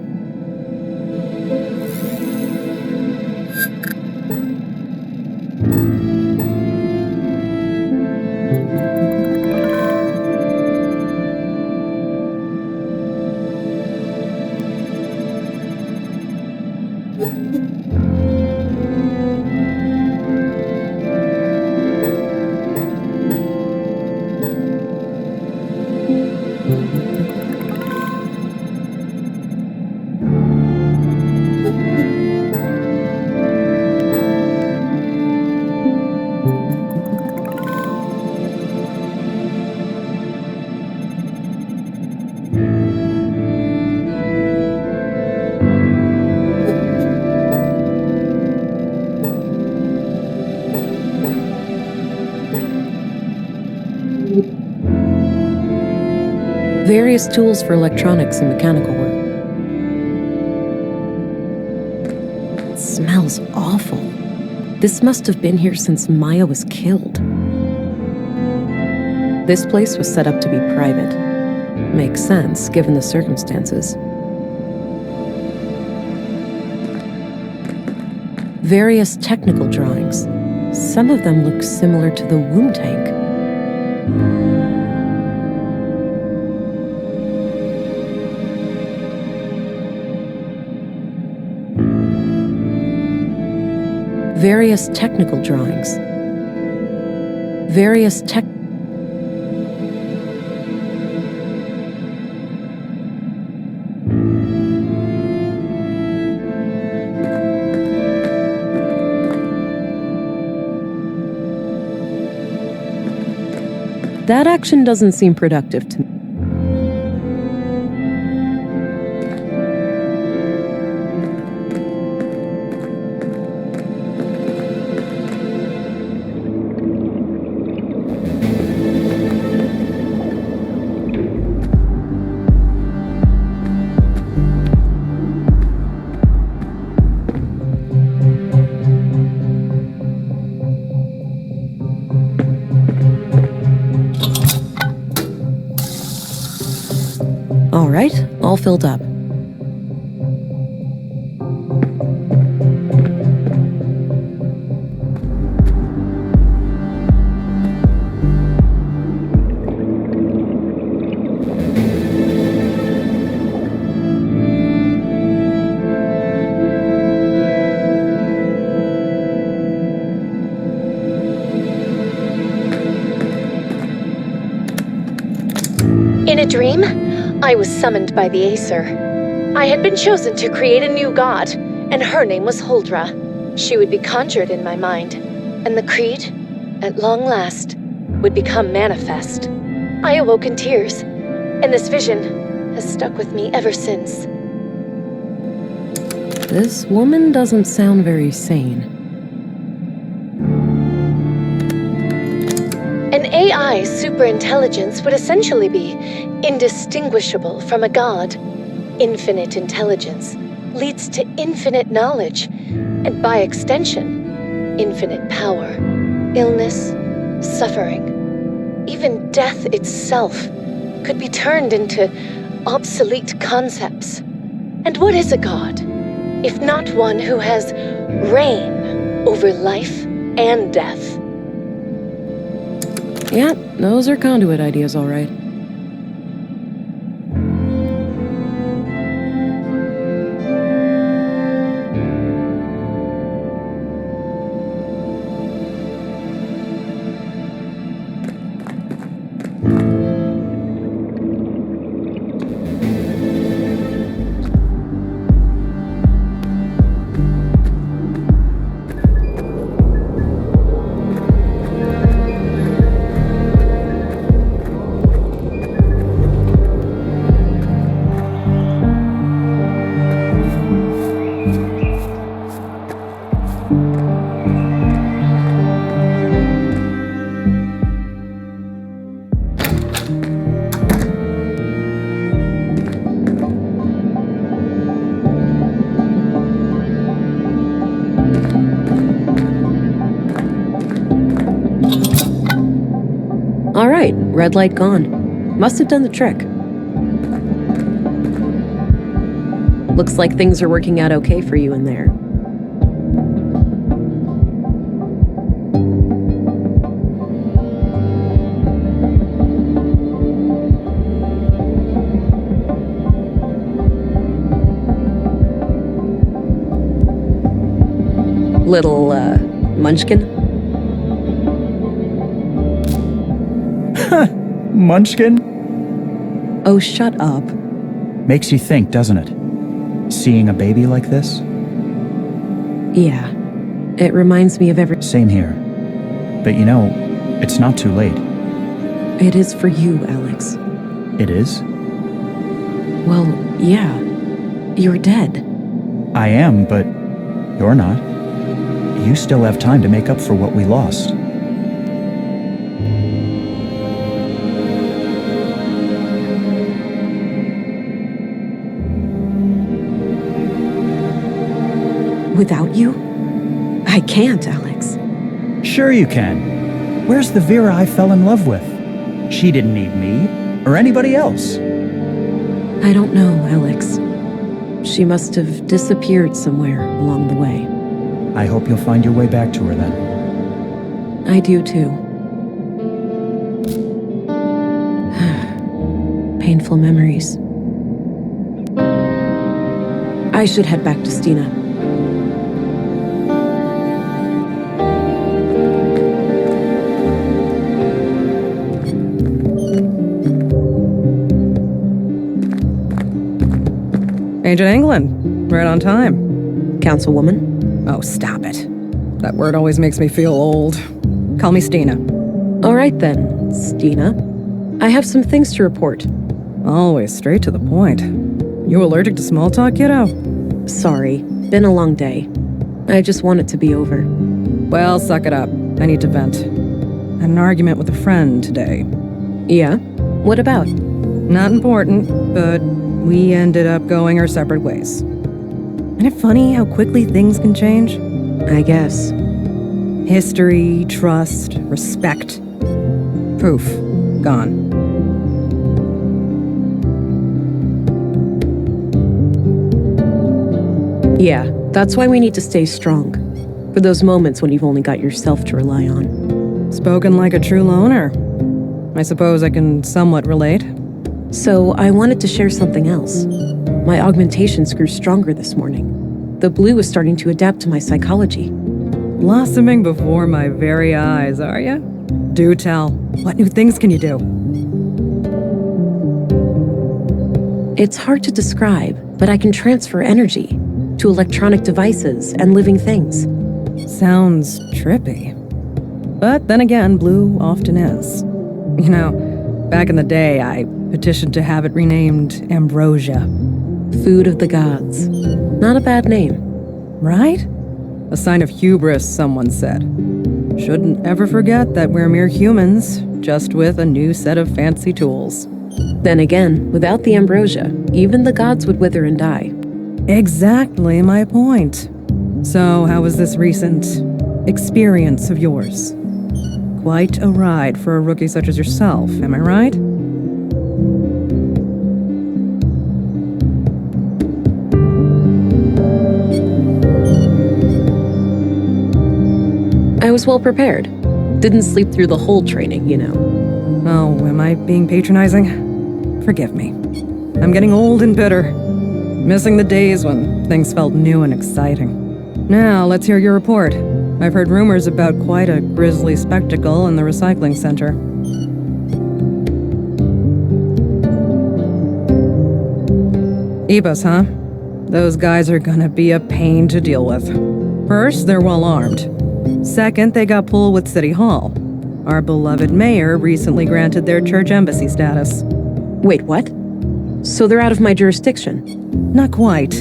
Various tools for electronics and mechanical work. It smells awful. This must have been here since Maya was killed. This place was set up to be private. Makes sense, given the circumstances. Various technical drawings. Some of them look similar to the womb tank. Various technical drawings. Various tech... That action doesn't seem productive to me. All right, all filled up. dream, I was summoned by the Aesir. I had been chosen to create a new god, and her name was Huldra. She would be conjured in my mind, and the creed, at long last, would become manifest. I awoke in tears, and this vision has stuck with me ever since. This woman doesn't sound very sane. An AI's superintelligence would essentially be indistinguishable from a god. Infinite intelligence leads to infinite knowledge, and by extension, infinite power. Illness, suffering, even death itself could be turned into obsolete concepts. And what is a god, if not one who has reign over life and death? Yeah, those are conduit ideas, all right. All right, red light gone. Must have done the trick. Looks like things are working out okay for you in there. Little, munchkin? Munchkin? Oh, shut up. Makes you think, doesn't it? Seeing a baby like this? Yeah. It reminds me of Same here. But you know, it's not too late. It is for you, Alex. It is? Well, yeah. You're dead. I am, but you're not. You still have time to make up for what we lost. Without you? I can't, Alex. Sure you can. Where's the Vera I fell in love with? She didn't need me, or anybody else. I don't know, Alex. She must have disappeared somewhere along the way. I hope you'll find your way back to her then. I do too. Painful memories. I should head back to Stina. Agent England, right on time. Councilwoman? Oh, stop it. That word always makes me feel old. Call me Stina. All right then, Stina. I have some things to report. Always straight to the point. You allergic to small talk, kiddo? Sorry, been a long day. I just want it to be over. Well, suck it up. I need to vent. Had an argument with a friend today. Yeah? What about? Not important, but we ended up going our separate ways. Isn't it funny how quickly things can change? I guess. History, trust, respect. Poof. Gone. Yeah, that's why we need to stay strong. For those moments when you've only got yourself to rely on. Spoken like a true loner. I suppose I can somewhat relate. So, I wanted to share something else. My augmentations grew stronger this morning. The blue is starting to adapt to my psychology. Blossoming before my very eyes, are ya? Do tell. What new things can you do? It's hard to describe, but I can transfer energy to electronic devices and living things. Sounds trippy. But then again, blue often is. You know, back in the day, I petitioned to have it renamed Ambrosia. Food of the gods. Not a bad name. Right? A sign of hubris, someone said. Shouldn't ever forget that we're mere humans, just with a new set of fancy tools. Then again, without the ambrosia, even the gods would wither and die. Exactly my point. So, how was this recent experience of yours? Quite a ride for a rookie such as yourself, am I right? I was well prepared. Didn't sleep through the whole training, you know. Oh, am I being patronizing? Forgive me. I'm getting old and bitter. Missing the days when things felt new and exciting. Now, let's hear your report. I've heard rumors about quite a grisly spectacle in the recycling center. Ebos, huh? Those guys are gonna be a pain to deal with. First, they're well armed. Second, they got pulled with City Hall. Our beloved mayor recently granted their church embassy status. Wait, what? So they're out of my jurisdiction? Not quite.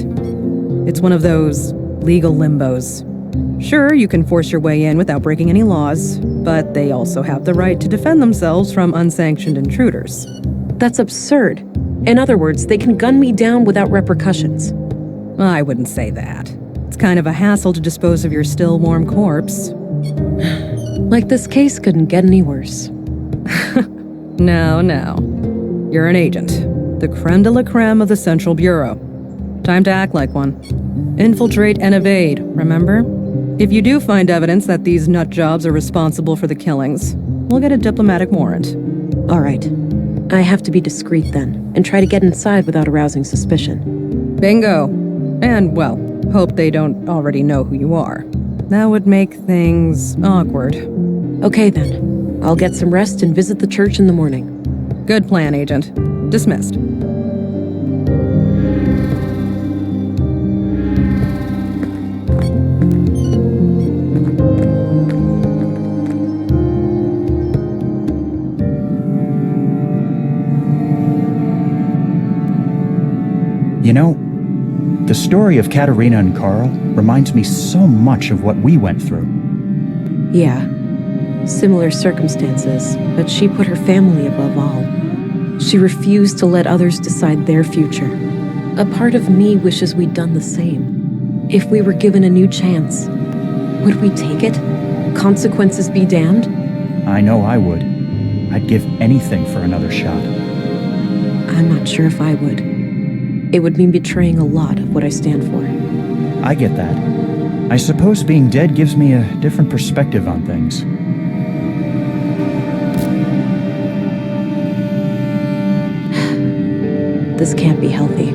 It's one of those legal limbos. Sure, you can force your way in without breaking any laws, but they also have the right to defend themselves from unsanctioned intruders. That's absurd. In other words, they can gun me down without repercussions. I wouldn't say that. It's kind of a hassle to dispose of your still warm corpse. Like this case couldn't get any worse. No. You're an agent. The creme de la creme of the Central Bureau. Time to act like one. Infiltrate and evade, remember? If you do find evidence that these nut jobs are responsible for the killings, we'll get a diplomatic warrant. All right. I have to be discreet then, and try to get inside without arousing suspicion. Bingo. And, well, hope they don't already know who you are. That would make things awkward. Okay then. I'll get some rest and visit the church in the morning. Good plan, Agent. Dismissed. You know, the story of Katerina and Carl reminds me so much of what we went through. Yeah. Similar circumstances, but she put her family above all. She refused to let others decide their future. A part of me wishes we'd done the same. If we were given a new chance, would we take it? Consequences be damned? I know I would. I'd give anything for another shot. I'm not sure if I would. It would mean betraying a lot of what I stand for. I get that. I suppose being dead gives me a different perspective on things. This can't be healthy.